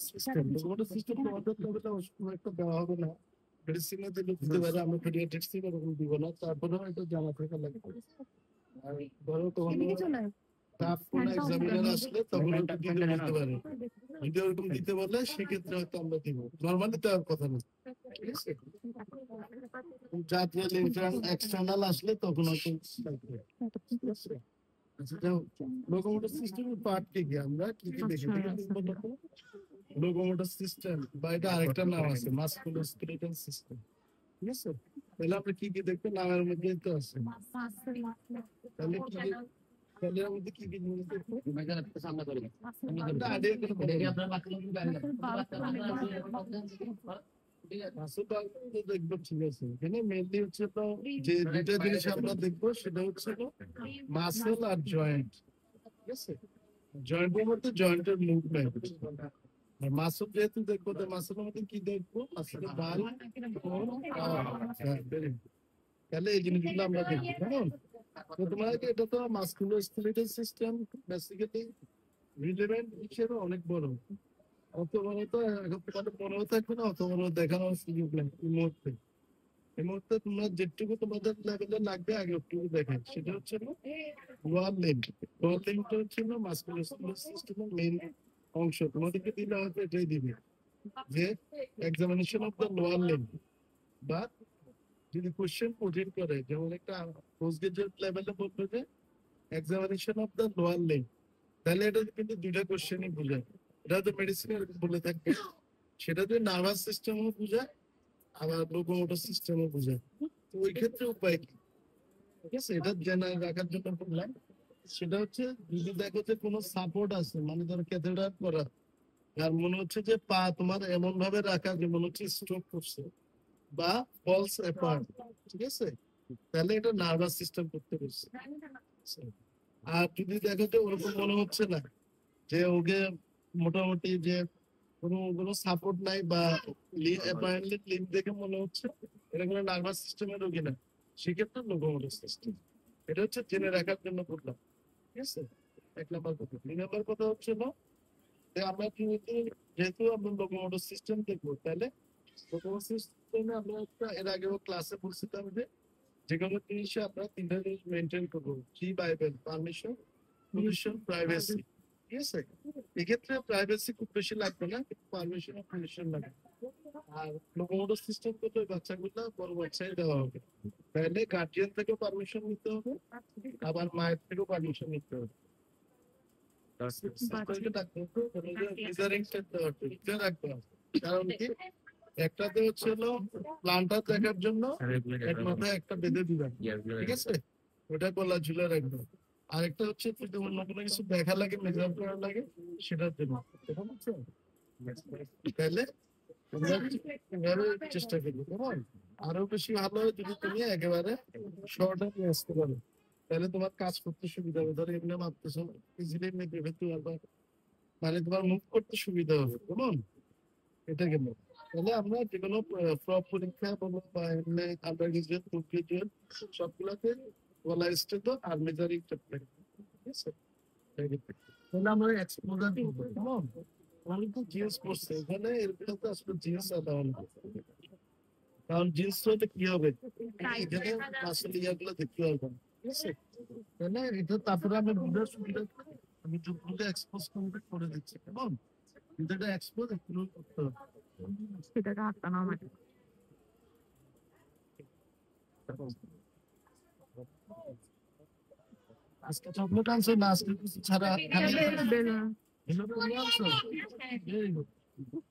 System locomotive system তোমাদের তবে খুব একটা দেওয়া হবে না। মেডিসিনে দিলে দিতে পারে, আমরা পেডিয়াট্রিক্সে ওরকম দিব না, তারপরেও এটা জানা থাকা লাগবে। আর ধরো তোমার টাফ কোনো এক্সামিনার আসলে তখন ওটা দিতে বলতে পারে, যদি ওরকম দিতে বলে সেক্ষেত্রে হয়তো আমরা দিব, নর্মালি দেওয়ার কথা না। ঠিক আছে, জাতীয় এক্সটার্নাল আসলে তখন হয়তো থাকবে। ঠিক আছে, আচ্ছা যাও, লোকোমোটিভ সিস্টেমের পার্ট কি কি আমরা কি কি দেখি লোকোমোটিভ সিস্টেম, বা এটা আরেকটা নাম আছে মাসকুলোস্কেলেটাল সিস্টেম। ঠিক আছে, তাহলে আপনি কি কি দেখবেন নামের মধ্যে তো আছে, তাহলে কি তাহলে এর মধ্যে কি কি জিনিস দেখবো সামনে করে আইডিয়া করে দেখবো। ঠিক আছে, এখানে মেনলি হচ্ছে তো যে দুইটা জিনিস আমরা দেখবো সেটা হচ্ছে মাসেল আর জয়েন্ট। ঠিক আছে, জয়েন্টের মধ্যে জয়েন্টের মুভমেন্ট। আর মাসল যেহেতু দেখবো, তো মাসলের মধ্যে কি দেখবো, মাসলের বাল, তাহলে এই জিনিসগুলো আমরা দেখবো। কেমন, তো তোমাকে এটা তো মাসকুলোস্কেলেটাল সিস্টেম বেসিক্যালি রিলেভেন্ট হিসেবে অনেক বড়, অত বড় তো এখন তোমাদের মনেও থাকবে না, অত বড় দেখানোর সুযোগ নেই এই মুহূর্তে। এই মুহূর্তে তোমরা যেটুকু তোমাদের লেভেলে লাগবে আগে একটু দেখেন, সেটা হচ্ছে লোয়ার লিম্ব। লোয়ার লিম্বটা হচ্ছে মাসকুলোস্কেলেটাল সিস্টেমের মেইন অংশ, তোমাদেরকে দিলে হয়তো এটাই দিবে যে examination of the lower limb, বা যদি কোশ্চেন কঠিন করে, যেমন একটা পোস্ট গ্রাজুয়েট লেভেলে বলবে যে examination of the lower limb, তাহলে এটা কিন্তু দুইটা কোশ্চেনই বোঝায়। এটা তো মেডিসিনে বলে থাকবে, সেটা তো নার্ভাস সিস্টেমও বোঝায়, আবার লোকোমোটর সিস্টেমও বোঝায়। তো ওই ক্ষেত্রে উপায় কি? ঠিক আছে, এটা জেনে রাখার জন্য বললাম। সেটা হচ্ছে যদি দেখো যে কোনো সাপোর্ট আছে, মানে ধরো ক্যাথেটার করা, আর মনে হচ্ছে যে পা তোমার এমন ভাবে রাখা যে মনে হচ্ছে স্ট্রোক করছে বা ফলস অ্যাপার্ট, ঠিক আছে, তাহলে এটা নার্ভাস সিস্টেম করতে বলছে। আর যদি দেখো যে ওরকম মনে হচ্ছে না, যে ওকে মোটামুটি যে কোনো সাপোর্ট নাই, বা অ্যাপারেন্টলি লিম্ব দেখে মনে হচ্ছে এটা কোনো নার্ভাস সিস্টেমের রোগী না, সেক্ষেত্রে লোকোমোটর সিস্টেম। এটা হচ্ছে জেনে রাখার জন্য বললাম। ঠিক আছে, এক নম্বর কথা। দুই নম্বর কথা হচ্ছে না যে আমরা কিন্তু যেহেতু আমরা লোকোমোটর সিস্টেম দেখবো, তাহলে লোকোমোটর সিস্টেমে আমরা একটা এর আগেও ক্লাসে বলছিলাম যে যেকোনো জিনিসে আমরা তিনটা জিনিস মেনটেন করবো, কি বাইবেল, পারমিশন, পজিশন, প্রাইভেসি। ঠিক আছে, এক্ষেত্রে প্রাইভেসি খুব বেশি লাগবে না, কিন্তু পারমিশন আর পজিশন লাগবে। আর লোকোমোটর সিস্টেম করলে বাচ্চাগুলো বড় বাচ্চাই দেওয়া হবে, তাহলে গার্জিয়ান থেকেও পারমিশন নিতে হবে, আবার মায়ের থেকেও পারমিশন নিতে হবে। কারণ কি, একটাতে হচ্ছে হলো প্লান্টার দেখার জন্য এক মাথায় একটা বেঁধে দিবেন, ঠিক আছে, ওটা গলা ঝুলে রাখবেন। আরেকটা হচ্ছে যদি অন্য কোনো কিছু দেখা লাগে, মেজার করা লাগে, সেটার জন্য। তাহলে চেষ্টা করবো, কেমন। আরো বেশি ভালো হয় যদি তুমি একেবারে শর্ট নিয়ে আসতে পারো, তাহলে তোমার কাজ করতে সুবিধা হবে। ধরো এমনি ভাবতেছো ইজিলি মেপে ফেলতে পারবা, মানে তোমার মুভ করতে সুবিধা হবে, কেমন। এটা কেন, তাহলে আমরা যে কোনো পরীক্ষা বলো বা এমনি আন্ডার গ্রাজুয়েট, পোস্ট গ্রাজুয়েট সবগুলোতে গলা স্টেটো আর মেজারিং টেপ, ঠিক আছে। তাহলে আমরা এক্সপোজার করবো, কেমন। আমি তো জিন্স করছে এখানে, এরপরে তো আসলে জিন্স অ্যালাউ না, কারণ জিন্স হলে কি হবে, এখানে আসলে ইয়াগুলো দেখতে পারবো না, ঠিক আছে। তাহলে এটা তারপরে আমি বুঝার সুবিধা আমি যুগগুলো এক্সপোজ কমপ্লিট করে দিচ্ছি, কেমন। কিন্তু এটা এক্সপোজ একটু করতে হবে। সেটা আটটা না আমার আজকে চকলেট আনছো না, আজকে কিছু ছাড়া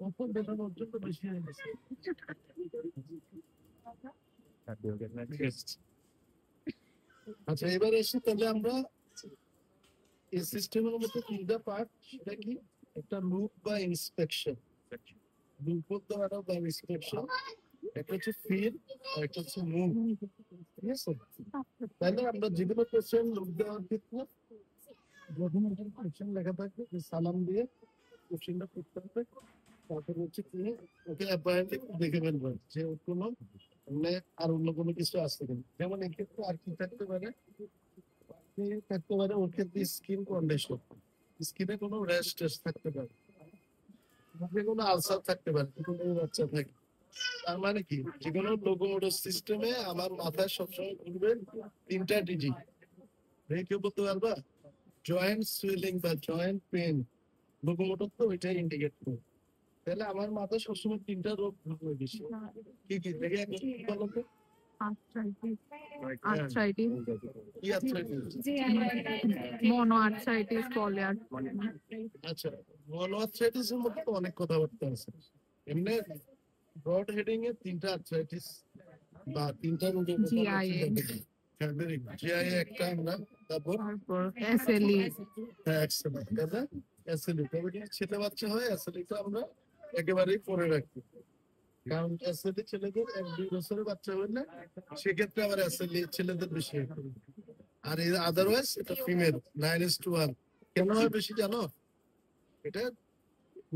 কখন বেটানোর জন্য বেশি হয়ে গেছে। আচ্ছা, এবার এসে তাহলে আমরা এই সিস্টেমের মধ্যে তিনটা পার্ট, সেটা কি, একটা লুপ বা ইন্সপেকশন, লুপ বলতে পারো বা ইন্সপেকশন, একটা হচ্ছে ফিল, আর একটা হচ্ছে মুভ। ঠিক আছে, তাহলে আমরা যেগুলো কোশ্চেন লুপ দেওয়ার ক্ষেত্রে যখন একটা কোশ্চেন লেখা থাকবে যে সালাম দিয়ে কোশ্চেনটা করতে হবে, তারপর হচ্ছে তুমি ওকে অ্যাপয়েন্টলি দেখে ফেলবে যে ওর কোনো মানে আর অন্য কোনো কিছু আসতে পারে। যেমন এক্ষেত্রে আর কি থাকতে পারে, থাকতে পারে ওর ক্ষেত্রে স্কিন কন্ডিশন, স্কিনে কোনো র্যাশ টেস্ট থাকতে পারে, মুখে কোনো আলসার থাকতে পারে, কোনো বাচ্চা থাকে। তার মানে কি, যে কোনো লোকোমোটর সিস্টেমে আমার মাথায় সবসময় ঘুরবে তিনটা ডিজি। কেউ বলতে পারবা? জয়েন্ট সুইলিং বা জয়েন্ট পেন, লোকোমোটর তো ওইটাই ইন্ডিকেট করে। তাহলে আমার মাথায় সবসময় তিনটা রোগ ঘুরবে বেশি। কি কি দেখে একটু বলো তো? arthritis, হ্যাঁ, arthritis, কি arthritis? monoarthritis, polyarthritis. আচ্ছা, মনোআর্থ্রাইটিস এর মধ্যে তো অনেক কথাবার্তা আছে। এমনি ব্রড হেডিং এ তিনটা আর্থ্রাইটিস বা তিনটা রোগের কথা আমরা GIA, চিন্তা করি। হ্যাঁ, very good. GIA একটা আমরা, তারপর তারপর SLE, হ্যাঁ excellent, তারপর SLE। তবে যদি ছেলে বাচ্চা হয় SLE টা আমরা একেবারেই পরে রাখি, কারণ SLE ছেলেদের 1-2 বছরের বাচ্চা হলে সেক্ষেত্রে আবার SLE ছেলেদের বেশি হয়। আর আদারওয়াইজ এটা ফিমেল 9:1। কেন হয় বেশি জানো? এটা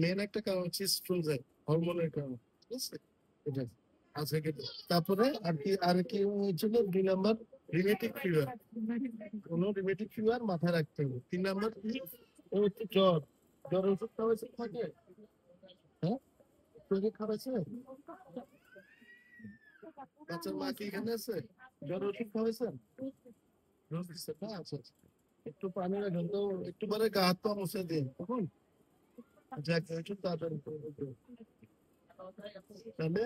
মেন একটা কারণ হচ্ছে স্ট্রোজেন, হরমোনের কারণ, ঠিক আছে? এটা আচ্ছা, কিন্তু তারপরে আর কি হয়েছিল? 2 নাম্বার রিমেটিক ফিভার। কোন রিমেটিক ফিভার মাথায় রাখতে হবে। 3 নাম্বার কি? ও হচ্ছে জ্বর। জ্বরের ওষুধ খাওয়াইছে থাকে? হ্যাঁ, শরীর খারাপ আছে? বাচ্চার মা কি এখানে আছে? জ্বরের ওষুধ খাওয়াইছেন? রোজ দিচ্ছে না? আচ্ছা আচ্ছা, একটু পানি রাখেন তো, একটু পরে গা হাত পা মুছে দিন তখন। যাক, একটু তাড়াতাড়ি করে দিন। তাহলে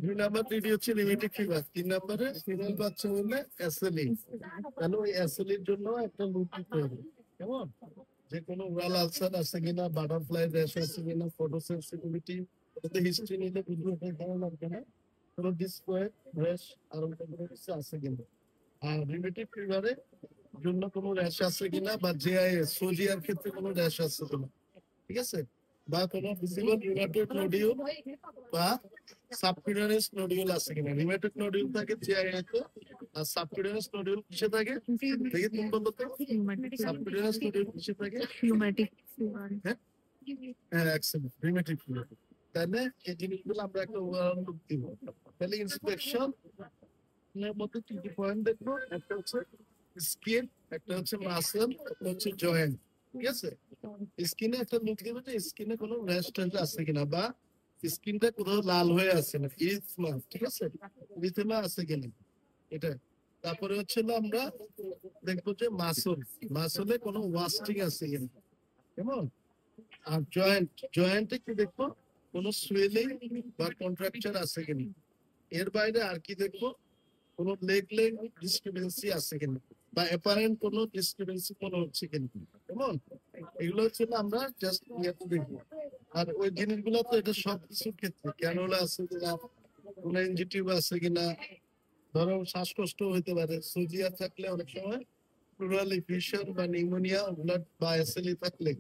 2 নাম্বার ডিডি হচ্ছে রিমেটিক ফিভার, 3 নাম্বারে ফিমেল বাচ্চা হলে SLE। তাহলে ওই SLE এর জন্য একটা লুক দিতে হবে, কেমন? যে কোনো ওরাল আলসার আছে কিনা, বাটারফ্লাই র্যাশ আছে কিনা, ফটো সেন্সিটিভিটি, ওটাতে হিস্ট্রি নিলে ভিডিও দেখানো লাগবে না, কোনো ডিসপ্লয়েড র্যাশ আর ওটা কোনো কিছু আছে কিনা। আর রিমেটিক ফিভারে জন্য কোনো র্যাশ আছে কিনা, বা JIA সোজিয়ার ক্ষেত্রে কোনো র্যাশ আছে কিনা, ঠিক আছে? বা কোনো ভিজিবল রিউমাটয়েড নোডিউল বা সাবকিউটানিয়াস নোডিউল আছে কিনা। রিউমাটয়েড নোডিউল থাকে জিআইএ তে, আর সাবকিউটানিয়াস নোডিউল কিসে থাকে? দেখি তুমি বলো তো, সাবকিউটানিয়াস নোডিউল কিসে থাকে? rheumatic fever. হ্যাঁ হ্যাঁ, এক্সেলেন্ট, রিউমাটিক ফিভার। তাহলে এই জিনিসগুলো আমরা একটা উদাহরণ দিব। তাহলে ইন্সপেকশন এর মধ্যে কি কি পয়েন্ট দেখবো? একটা হচ্ছে স্কিন, একটা হচ্ছে মাসল, একটা হচ্ছে জয়েন্ট, ঠিক আছে? স্কিনে একটা লুক দিবে যে স্কিনে কোনো র্যাশ ট্যাশ আছে কিনা, বা স্কিনটা কোথাও লাল হয়ে আছে না, ইরিথমা, ঠিক আছে? ইরিথমা আছে কিনা, এটা। তারপরে হচ্ছে আমরা দেখবো যে মাসলে কোনো ওয়াস্টিং আছে কিনা, কেমন? আর জয়েন্টে কি দেখবো? কোনো সুয়েলিং বা কন্ট্রাকচার আছে কিনা। এর বাইরে আর কি দেখবো? কোনো লেগ ডিস্টারবেন্সি আছে কিনা, বা অ্যাপারেন্ট কোনো ডিস্টারবেন্সি মনে হচ্ছে কিনা, কেমন? এগুলো হচ্ছে আমরা জাস্ট ইয়াতে দেখবো। আর ওই জিনিসগুলো তো এটা সব কিছুর ক্ষেত্রে, ক্যানোলা আছে কিনা, কোনো এনজিটিভ আছে কিনা, ধরো শ্বাসকষ্ট হইতে পারে, সোজিয়া থাকলে অনেক সময় প্লুরাল ইফিউশন বা নিউমোনিয়া, ওগুলা বা SLE থাকলে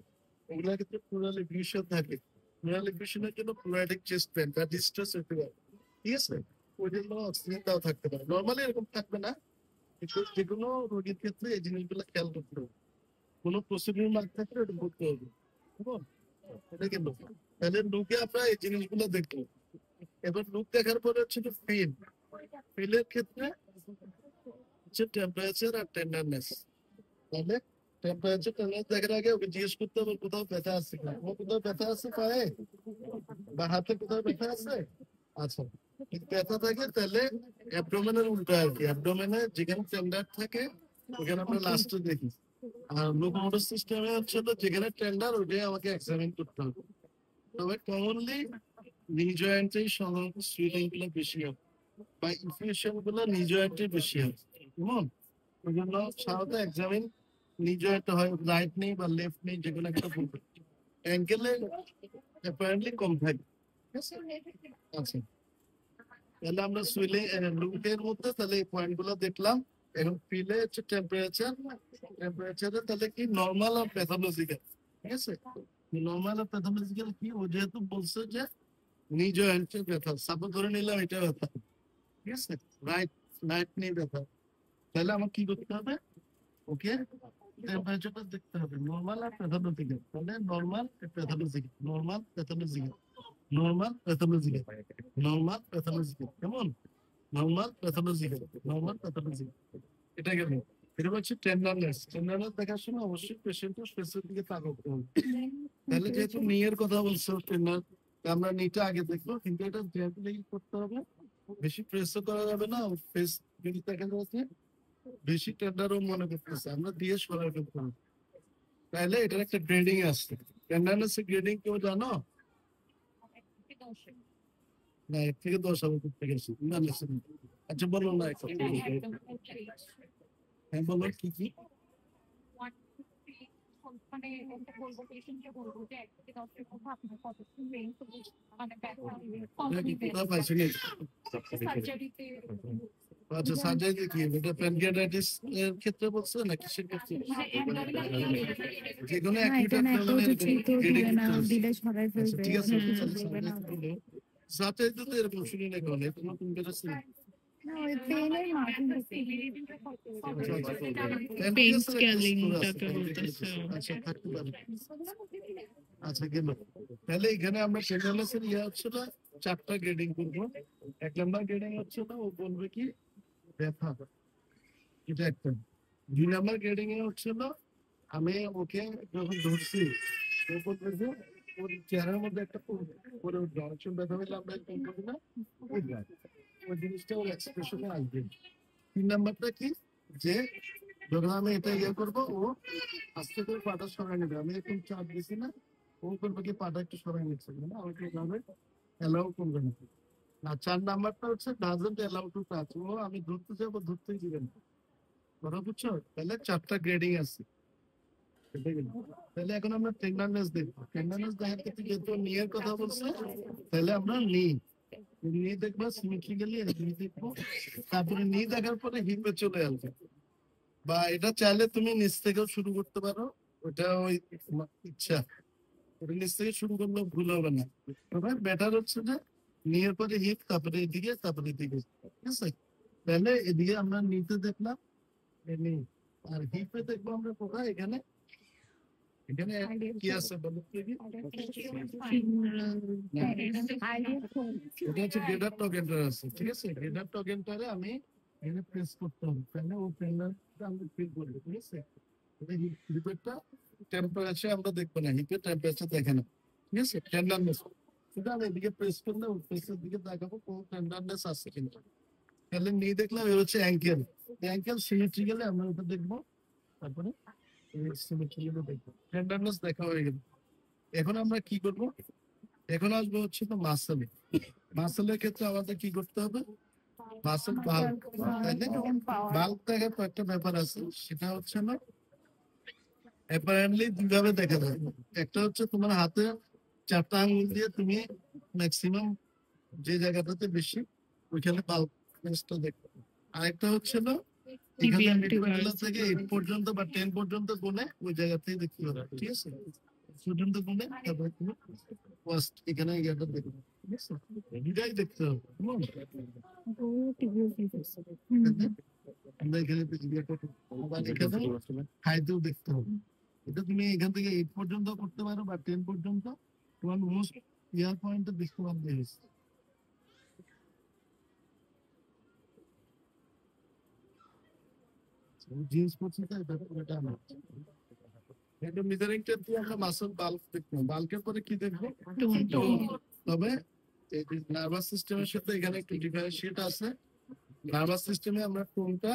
ওগুলা ক্ষেত্রে প্লুরাল ইফিউশন থাকে। প্লুরাল ইফিউশনের জন্য প্লুরাটিক চেস্ট পেন বা ডিস্ট্রেস হতে পারে, ঠিক আছে? ওই জন্য অক্সিজেন দেওয়া থাকতে পারে, নর্মালি এরকম থাকবে না, কিন্তু যে কোনো রোগীর ক্ষেত্রে এই জিনিসগুলো খেয়াল করতে হবে। কোনো প্রসিডিউর মার্ক থাকলে ওটা করতে হবে, কেমন? এটা কিন্তু তাহলে লুকে আমরা এই জিনিসগুলো দেখবো। এবার লুক দেখার পরে হচ্ছে যে ফিলের ক্ষেত্রে হচ্ছে টেম্পারেচার আর টেন্ডারনেস। তাহলে টেম্পারেচার টেন্ডারনেস দেখার আগে ওকে জিজ্ঞেস করতে হবে কোথাও ব্যথা আছে কিনা। ও কোথাও ব্যথা আছে পায়ে বা হাতে, কোথাও ব্যথা আছে? আচ্ছা, যদি ব্যথা থাকে তাহলে অ্যাবডোমেনের উল্টো আর কি, অ্যাবডোমেনে যেখানে টেন্ডার থাকে ওখানে আমরা লাস্টে দেখি। আর লোকোমোটর সিস্টেমে হচ্ছে তো যেখানে টেন্ডার ওইটাই আমাকে এক্সামিন করতে হবে। তবে কমনলি নি জয়েন্টেই সাধারণত সুইলিং গুলো বেশি হয়, বা ইনফিউশন গুলো নি জয়েন্টে বেশি হয়, কেমন? ওই জন্য সাধারণত এক্সামিন নি জয়েন্ট হয়, রাইট নেই বা লেফট নেই, যেগুলো একটা বলবে। অ্যাঙ্কেলে অ্যাপারেন্টলি কম থাকে, ঠিক আছে? আচ্ছা, তাহলে আমরা সুইলিং লুকের মধ্যে তাহলে এই পয়েন্ট গুলো দেখলাম। এখন ফিলে হচ্ছে টেম্পারেচারে তাহলে কি নর্মাল আর প্যাথোলজিক্যাল, ঠিক আছে? নর্মাল আর প্যাথোলজিক্যাল কি, ও যেহেতু বলছে যে নি জয়েন্টে ব্যথা, সাপোজ ধরে নিলাম এটা ব্যথা, ঠিক আছে? রাইট রাইট নি ব্যথা, তাহলে আমার কি করতে হবে? ওকে টেম্পারেচারটা দেখতে হবে নর্মাল আর প্যাথোলজিক্যাল। তাহলে normal pathological, normal pathological, normal pathological, normal pathological, কেমন? নর্মাল প্যাথোলজিক্যাল, নর্মাল প্যাথোলজিক্যাল, এটা গেল। এটা হচ্ছে টেন্ডারনেস দেখার সময় অবশ্যই পেশেন্টের ফেসের দিকে তাকাতে হবে। তাহলে যেহেতু নিয়ের কথা বলছো টেন্ডার, আমরা নিটা আগে দেখবো, কিন্তু এটা জেন্টলি করতে হবে, বেশি প্রেসও করা যাবে না। ফেস যদি দেখা যাচ্ছে বেশি টেন্ডারও মনে করতেছে, আমরা দিয়ে সরাই ফেলতে হবে। তাহলে এটার একটা গ্রেডিং আছে। টেন্ডারনেস গ্রেডিং কেউ জানো? না, এর থেকে 10 হবে করতে গেছি না। আচ্ছা বলো না, হ্যাঁ বলো কি কি। মানে বলবো পেশেন্টকে বলবো যে 1 থেকে 10 এর মধ্যে আপনার কতক্ষণ রেঞ্জ মানে ব্যথা সার্জারিতে। আচ্ছা সার্জারি কি এটা প্যানক্রিয়াটাইটিস এর ক্ষেত্রে বলছো না কিসের ক্ষেত্রে? যে কোনো ঠিক আছে। সার্জারি তো এরকম শুনি না কেন, এটা নতুন বেরোচ্ছে। পেইন স্কেলিংটাকে বলতেছে। আচ্ছা থাকতে পারে। আচ্ছা গেল। তাহলে এখানে আমরা টেন্ডারনেসের হচ্ছে না 4টা গ্রেডিং করবো। 1 নাম্বার গ্রেডিং হচ্ছে না ও বলবে কি ব্যথা, এটা একটা। 2 নাম্বার গ্রেডিং এ হচ্ছে না আমি ওকে যখন ধরছি ও বলবে যে ওর চেহারার মধ্যে একটা করে জনসন ব্যথা হলে আমরা কোন করি না ওই জিনিসটা ওর এক্সপ্রেশনে আসবে। 3 নাম্বারটা কি যে যখন আমি এটা করবো ও আস্তে করে পাটা সরাই নেবে। আমি এখন চাপ দিছি না, ও করবে কি পাটা একটু সরাই নিচ্ছে না, আমাকে এভাবে অ্যালাউ করবে না। আর 4 নাম্বারটা হচ্ছে ডাজন্ট অ্যালাউ টু টাচ, ও আমি ধরতে যাবো ধরতেই দিবেন না। কথা বুঝছো? তাহলে 4টা গ্রেডিং আছে। তাহলে এখন আমরা টেন্ডারনেস দেখবো। টেন্ডারনেস দেখার ক্ষেত্রে যেহেতু নিয়ের কথা বলছে, তাহলে আমরা নিয়ে দেখবো সিমেট্রিক্যালি দেখবো। তারপরে নিয়ে দেখার পরে হিপে চলে আসবে, বা এটা চাইলে তুমি নিচ থেকেও শুরু করতে পারো। ওটা ওই ইচ্ছা, ওটা নিচ থেকে শুরু করলে ভুল হবে না। তবে বেটার হচ্ছে যে নিয়ের পরে হিপ, তারপরে এদিকে, তারপরে এদিকে, ঠিক আছে? তাহলে এদিকে আমরা নিতে দেখলাম আর হিপে দেখবো আমরা কোথায়, এখানে এখানে কি আছে বলো তো? এটা হচ্ছে গ্রেডার টগেন্টার আছে, ঠিক আছে? গ্রেডার টগেন্টারে আমি এখানে প্রেস করতে হবে, তাহলে ও প্রেন্ডারটা আমি ফিল করবো, ঠিক আছে? হিপেরটা টেম্পারেচার আমরা দেখবো না, হিপের টেম্পারেচার দেখে না, ঠিক আছে? টেন্ডারনেস কিন্তু আমি এদিকে প্রেস করলে ও প্রেসের দিকে দেখাবো কোন টেন্ডারনেস আছে কিন্তু। তাহলে নিয়ে দেখলাম এর হচ্ছে অ্যাঙ্কেল। অ্যাঙ্কেল সিমেট্রিক্যালি আমরা ওটা দেখবো, তারপরে টেন্ডারনেস দেখা হয়ে গেল। এখন আমরা কি করব? এখন আসবো হচ্ছে তো মাসেলে। মাসেলের ক্ষেত্রে আমাদের কি করতে হবে? মাসেল বাল্ক, বাল্ক দেখার কয়েকটা ব্যাপার আছে। সেটা হচ্ছে না অ্যাপারেন্টলি দুইভাবে দেখা যায়। একটা হচ্ছে তোমার হাতে 4টা আঙ্গুল দিয়ে তুমি ম্যাক্সিমাম যে জায়গাটাতে বেশি ওইখানে বাল্কনেসটা দেখতে। আরেকটা হচ্ছে না এখানে থেকে 8 পর্যন্ত বা 10 পর্যন্ত গুনে ওই জায়গা থেকে দেখতে হবে, ঠিক আছে? পর্যন্ত গুনে তারপরে তুমি ফার্স্ট এখানে ইয়াটা দেখবে, ঠিক আছে? এটাই দেখতে হবে। আমরা এখানে খাইতেও দেখতে হবে। এটা তুমি এখান থেকে 8 পর্যন্ত করতে পারো বা 10 পর্যন্ত, তোমার মোস্ট ইয়ার পয়েন্টে দেখতে পারবে। জিন্স পড়ছি তাই এটা আমরা এটা মেজারিং টেপ দিয়ে আমরা মাসল বাল্ক দেখবো। বাল্কের পরে কি দেখবো? তবে নার্ভাস সিস্টেমের সাথে এখানে একটু ডিফারেন্সিয়েট আছে। নার্ভাস সিস্টেমে আমরা কোনটা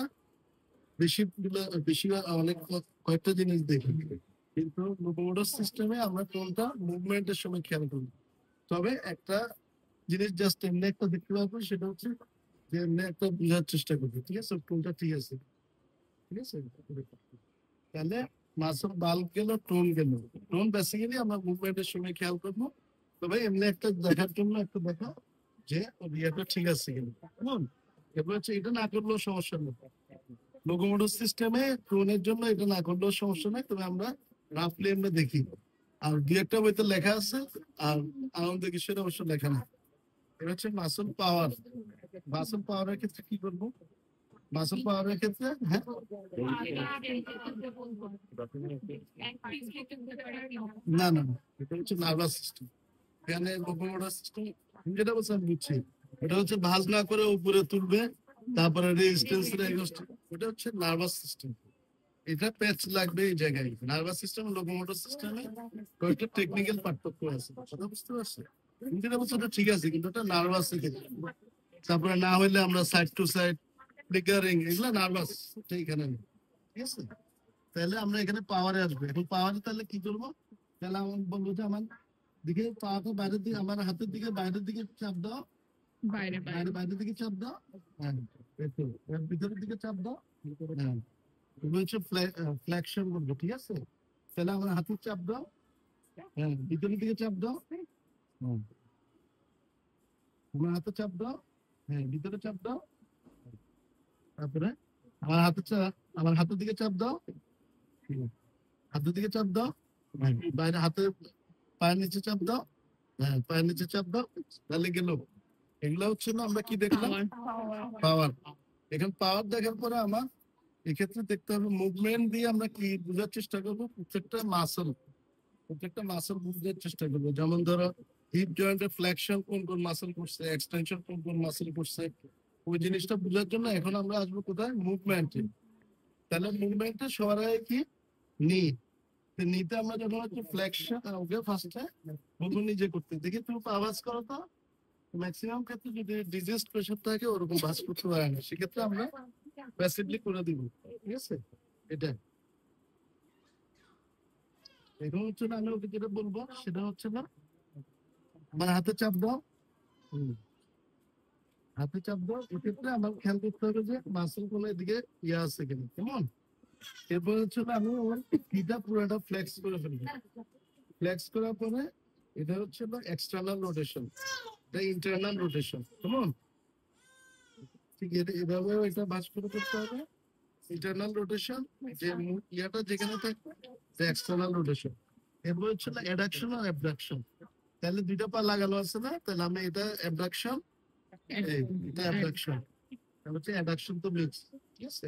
বেশি অনেক কয়েকটা জিনিস দেখি, কিন্তু লোকোমোটর সিস্টেমে আমরা কোনটা মুভমেন্টের সময় খেয়াল করি। তবে একটা জিনিস জাস্ট এমনি একটা দেখতে পাবো, সেটা হচ্ছে যে এমনি একটা বোঝার চেষ্টা করবো, ঠিক আছে? কোনটা ঠিক আছে, ঠিক আছে? তাহলে মাসল বাল্ক গেল, টোন গেল। টোন বেসিক্যালি আমরা মুভমেন্টের সময় খেয়াল করবো। তবে এমনি একটা দেখার জন্য একটা দেখা যে ইয়েটা ঠিক আছে কিনা। এবার হচ্ছে এটা না করলেও সমস্যা নেই। লোকোমোটর সিস্টেমে টোনের জন্য এটা না করলেও সমস্যা নেই, তবে আমরা রাফলি আমরা দেখি। আর দু একটা বইতে লেখা আছে, আর আমাদের কিছুটা অবশ্য লেখা না। এটা হচ্ছে মাসল পাওয়ার। মাসল পাওয়ারের ক্ষেত্রে কি করবো? মাসল পাওয়ারের ক্ষেত্রে না না, এটা হচ্ছে নার্ভাস সিস্টেম। এখানে লোকোমোটর সিস্টেম যেটা বলছে আমি বুঝছি, এটা হচ্ছে ভাঁজ না করে উপরে তুলবে, তারপরে রেজিস্ট্যান্স ওটা হচ্ছে নার্ভাস সিস্টেম। এটা প্যাচ লাগবে এই জায়গায়। নার্ভাস সিস্টেম লোকোমোটর সিস্টেমে কয়েকটা টেকনিক্যাল পার্থক্য আছে, কথা বুঝতে পারছো? যেটা বলছো ওটা ঠিক আছে, কিন্তু ওটা নার্ভাস তারপরে না হইলে আমরা সাইড টু সাইড ফ্লিকারিং এগুলো নার্ভাস এইখানে নেই। ঠিক আছে, তাহলে আমরা এখানে পাওয়ারে আসবো। এখন পাওয়ারে তাহলে কি করবো? তাহলে আমার বলবো যে আমার দিকে পাওয়াটা বাইরের দিকে, আমার হাতের দিকে বাইরের দিকে চাপ দাও, বাইরে বাইরে বাইরের দিকে চাপ দাও। হ্যাঁ, একটু এর ভিতরের দিকে চাপ দাও। হ্যাঁ, এগুলো হচ্ছে ফ্লেকশন বলবো। ঠিক আছে, তাহলে আমার হাতের চাপ দাও। হ্যাঁ, ভিতরের দিকে চাপ দাও। হুম, আমার হাতে চাপ দাও। হ্যাঁ, ভিতরে চাপ দাও। তারপরে আমার হাতের দিকে চাপ দাও। হুম, হাতের দিকে চাপ দাও। হ্যাঁ, বাইরে হাতে পায়ের নিচে চাপ দাও। হ্যাঁ, পায়ের নিচে চাপ দাও। তাহলে গেল। এগুলো হচ্ছে না আমরা কি দেখলাম? পাওয়ার পাওয়ার। এখন পাওয়ার দেখার পরে আমার এক্ষেত্রে দেখতে হবে মুভমেন্ট দিয়ে আমরা কি বোঝার চেষ্টা করবো। প্রত্যেকটা মাসল বুঝার চেষ্টা করবো। যেমন ধরো হিপ জয়েন্টের ফ্লেকশন কোন কোন মাসল করছে, এক্সটেনশন কোন কোন মাসল করছে, ওই জিনিসটা বোঝার জন্য এখন আমরা আসবো কোথায়? মুভমেন্টে। তাহলে মুভমেন্টে সবার আগে কি? নি। নিতে আমরা যখন হচ্ছে ফ্লেকশন ওকে ফার্স্টে বলবো নিজে করতে। দেখি তুমি আওয়াজ করো তো। ম্যাক্সিমাম ক্ষেত্রে যদি ডিজিজ প্রেশার থাকে ওরকম ভাস করতে পারে না, সেক্ষেত্রে আমরা প্যাসিভলি করে দিব। ঠিক আছে, এটা এখন হচ্ছে না, আমি ওকে যেটা বলবো সেটা হচ্ছে না, আমার হাতে চাপ দাও। হুম, হাতে চাপ দাও। এক্ষেত্রে আমার খেয়াল করতে হবে যে মাসেল কোন এদিকে ইয়ে আছে কিনা, কেমন? এরপর হচ্ছে না, আমি আমার পিটা পুরোটা ফ্লেক্স করে ফেলবো। ফ্লেক্স করার পরে এটা হচ্ছে না এক্সটার্নাল রোটেশন, এটা ইন্টারনাল রোটেশন, কেমন? ঠিক এভাবে এটা ভাঁজ করে করতে হবে। ইন্টারনাল রোটেশন, যে ইয়াটা যেখানে থাকবে এক্সটার্নাল রোটেশন। এরপর হচ্ছে না অ্যাডাকশন আর অ্যাবডাকশন। তাহলে দুইটা পা লাগানো আছে না, তাহলে আমি এটা অ্যাবডাকশন, এটা অ্যাবডাকশন, হচ্ছে অ্যাডাকশন তো মিক্স। ঠিক আছে,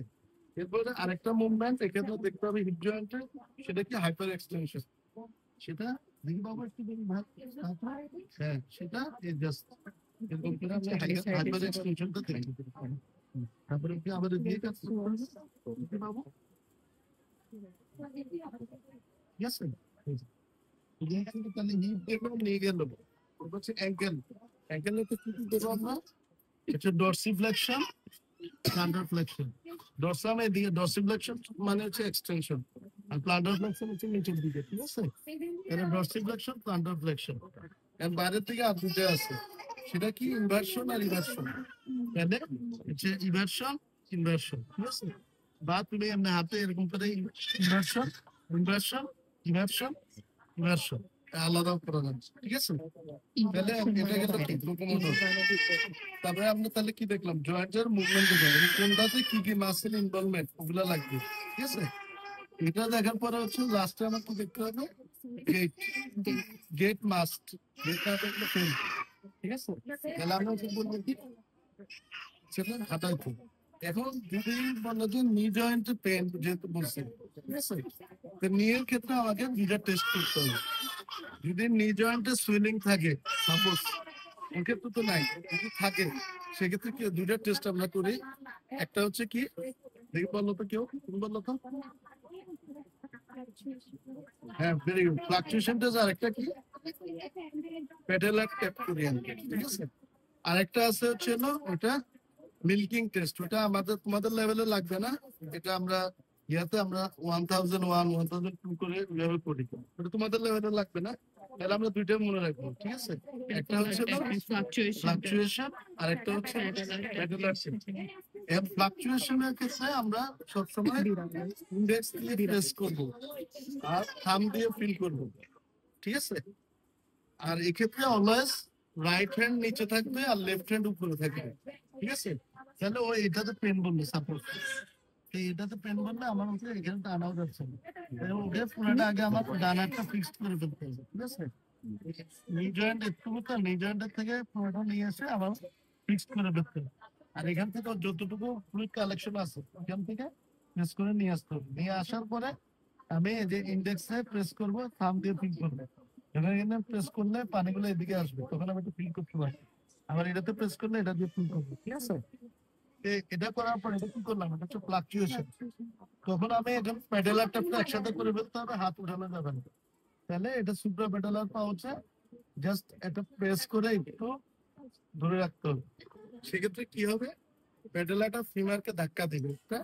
এরপরে আরেকটা মুভমেন্ট এখানে দেখতে হবে হিপ জয়েন্টে, সেটা কি হাইপার এক্সটেনশন। সেটা দেখি বাবা একটু দেখি ভাগ। হ্যাঁ, সেটা জাস্ট এরকম করে আমি হাইপার এক্সটেনশনটা দেখি। তারপরে কি আবার দিয়ে কাজ করতে বাবু? ঠিক আছে, তাহলে হিপ গেল, নিয়ে গেল, হচ্ছে অ্যাঙ্কেল। অ্যাঙ্কেলের ক্ষেত্রে কি দেবো আমরা? হচ্ছে ডরসিফ্লেকশন, প্লান্টার ফ্লেকশন। ডরসাম এদিকে, ডরসিফ্লেকশন মানে হচ্ছে এক্সটেনশন, আর প্লান্টার ফ্লেকশন হচ্ছে নিচের দিকে। ঠিক আছে, এটা ডরসিফ্লেকশন, প্লান্টার ফ্লেকশন। এর বাইরের থেকে আর দুটো আছে, সেটা কি ইনভার্সন আর ইভার্সন। তাহলে হচ্ছে ইভার্সন, ইনভার্সন। ঠিক আছে, বা তুমি এমনি হাতে এরকম করে ইনভার্সন, ইনভার্সন, ইভার্সন, ইভার্সন আলাদা করা যাচ্ছে। ঠিক আছে, তাহলে এটা গেল কি লোকোমোটর। তারপরে আমরা তাহলে কি দেখলাম? জয়েন্টের মুভমেন্ট দেখলাম, কোনটাতে কি কি মাসেল ইনভলভমেন্ট ওগুলা লাগবে। ঠিক আছে, এটা দেখার পরে হচ্ছে লাস্টে আমার কি দেখতে হবে? গেট, গেট মাস্ট, গেট না দেখলে ফেল। ঠিক আছে, তাহলে আমরা কি বলবো কি? সেটা হাঁটাই খুব। এখন যদি বলো যে নি জয়েন্টে পেন যেহেতু বলছে, ঠিক আছে, তো নিয়ের ক্ষেত্রে আমাকে দুইটা টেস্ট করতে হবে। যদি নি জয়েন্টে সুইলিং থাকে, সাপোজ, ওর ক্ষেত্রে তো নাই, যদি থাকে সেক্ষেত্রে কি দুইটা টেস্ট আমরা করি। একটা হচ্ছে কি, দেখি বললো তো কেউ, তুমি বললো তো। হ্যাঁ, ভেরি গুড, ফ্লাকচুয়েশন টেস্ট। আর একটা কি? পেডেলার ট্যাপ করি আমি। ঠিক আছে, আরেকটা আছে হচ্ছে না ওটা মিল্কিং টেস্ট। ওটা আমাদের তোমাদের লেভেলে লাগবে না, এটা আমরা ইয়াতে আমরা 1001, 1002 করে লেভেল করি, ওটা তোমাদের লেভেলে লাগবে না। তাহলে আমরা দুইটা মনে রাখবো। ঠিক আছে, একটা হচ্ছে ফ্লাকচুয়েশন, আর একটা হচ্ছে পেডেলার টেস্ট। এর ফ্লাকচুয়েশনের ক্ষেত্রে আমরা সবসময় ইন্ডেক্স দিয়ে প্রেস করবো আর থাম দিয়ে ফিল করবো। ঠিক আছে, আর এক্ষেত্রে অলওয়েজ রাইট হ্যান্ড নিচে থাকবে আর লেফট হ্যান্ড উপরে থাকবে। ঠিক আছে, তাহলে ও এটাতে পেন বললো সাপোজ, এটাতে পেন বললে আমার হচ্ছে এখানে টানাও যাচ্ছে না। ওকে পুরোটা আগে আমার ডান হাতটা ফিক্সড করে ফেলতে হবে। ঠিক আছে, নি জয়েন্ট একটু তো নি জয়েন্টের থেকে পুরোটা নিয়ে এসে আবার ফিক্সড করে ফেলতে হবে। আর এখান থেকে যতটুকু ফ্লুইড কালেকশন আছে এখান থেকে প্রেস করে নিয়ে আসতে হবে। নিয়ে আসার পরে আমি এই যে ইন্ডেক্সে প্রেস করবো, থাম দিয়ে ফিল করবো। এখানে প্রেস করলে পানিগুলো এদিকে আসবে, তখন আমি একটু ফিল করতে পারবো। আবার এটাতে প্রেস করলে এটা দিয়ে ফিল করবো। ঠিক আছে, এটা করার পর এটা কি করলাম, এটা হচ্ছে ফ্লাকচুয়েশন। তখন আমি এটা পেডেলারটা একসাথে করে ফেলতে হবে, হাত উঠানো যাবে না। তাহলে এটা সুপ্রা পেডালার পা হচ্ছে জাস্ট এটা প্রেস করে একটু ধরে রাখতে হবে। সেক্ষেত্রে কি হবে, পেডেলারটা ফিমারকে ধাক্কা দিবে, একটা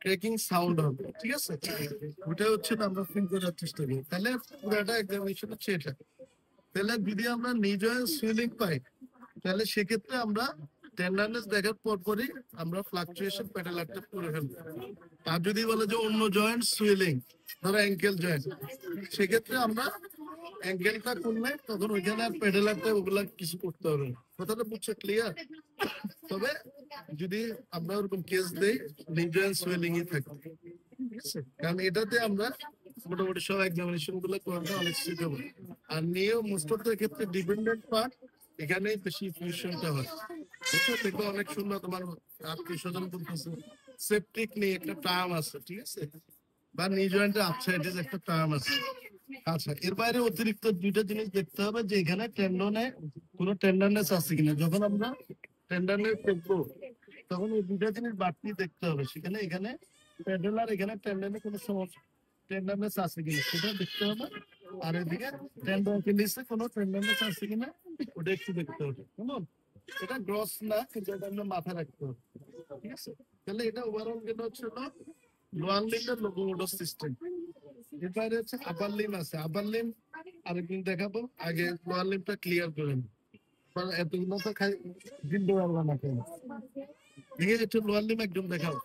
ক্র্যাকিং সাউন্ড হবে, ঠিক আছে? ওটা হচ্ছে আমরা ফিল করার চেষ্টা করি। তাহলে পুরাটা এক্সামিনেশন হচ্ছে এটা। তাহলে যদি আমরা নিজে সুইলিং পাই, তাহলে সেক্ষেত্রে আমরা টেন্ডারনেস দেখার পরপরই আমরা ফ্লাকচুয়েশন পেডালারটা করে ফেলবো। আর যদি বলে যে অন্য জয়েন্ট সুইলিং, ধরো অ্যাঙ্কেল জয়েন্ট, সেক্ষেত্রে আমরা অ্যাঙ্কেলটা করলে তখন ওইখানে আর পেডালারটা ওগুলা কিছু করতে হবে না। কথাটা বুঝছো, ক্লিয়ার? তবে যদি আমরা ওরকম কেস দেই, লিভ জয়েন্ট সুইলিং ই থাকে, ঠিক আছে? কারণ এটাতে আমরা মোটামুটি সব এক্সামিনেশন গুলো করাটা অনেক সুইটেবল। আর নিয়েও মোস্ট অফ দ্য ক্ষেত্রে ডিপেন্ডেন্ট পার্ট এখানে বেশি ইনফিউশনটা হয়, বুঝছো? দেখবে অনেক সুন্দর তোমার আত্মীয় স্বজন বলতেছে সেপটিক নিয়ে একটা টার্ম আছে, ঠিক আছে? বা নি জয়েন্টের আপসাইডের একটা টার্ম আছে। আচ্ছা, এর বাইরে অতিরিক্ত দুইটা জিনিস দেখতে হবে যে এখানে টেন্ডনে কোনো টেন্ডারনেস আছে কিনা। যখন আমরা টেন্ডারনেস দেখবো তখন এই দুইটা জিনিস বাড়তি দেখতে হবে। সেখানে এখানে পেডেলার এখানে টেন্ডনে কোনো সমস্যা টেন্ডারনেস আছে কিনা সেটা দেখতে হবে। আর এদিকে টেন্ডনকে নিচে কোনো টেন্ডারনেস আছে কিনা ওটা একটু দেখতে হবে। কেমন? এটা গ্রস না, কিন্তু এটা আমরা মাথায় রাখতে হবে, ঠিক আছে? তাহলে এটা ওভারঅল যেটা হচ্ছে লোয়ার লিম্বের লোকোমোটর সিস্টেম। এর বাইরে হচ্ছে আপার লিম আছে। আপার লিম আরেকদিন দেখাবো, আগে লোয়ার লিমটা ক্লিয়ার করে নিই। এতগুলো তো খাই দিন দেওয়া না কেন, দেখে একটু লোয়ার লিম একদম দেখাও।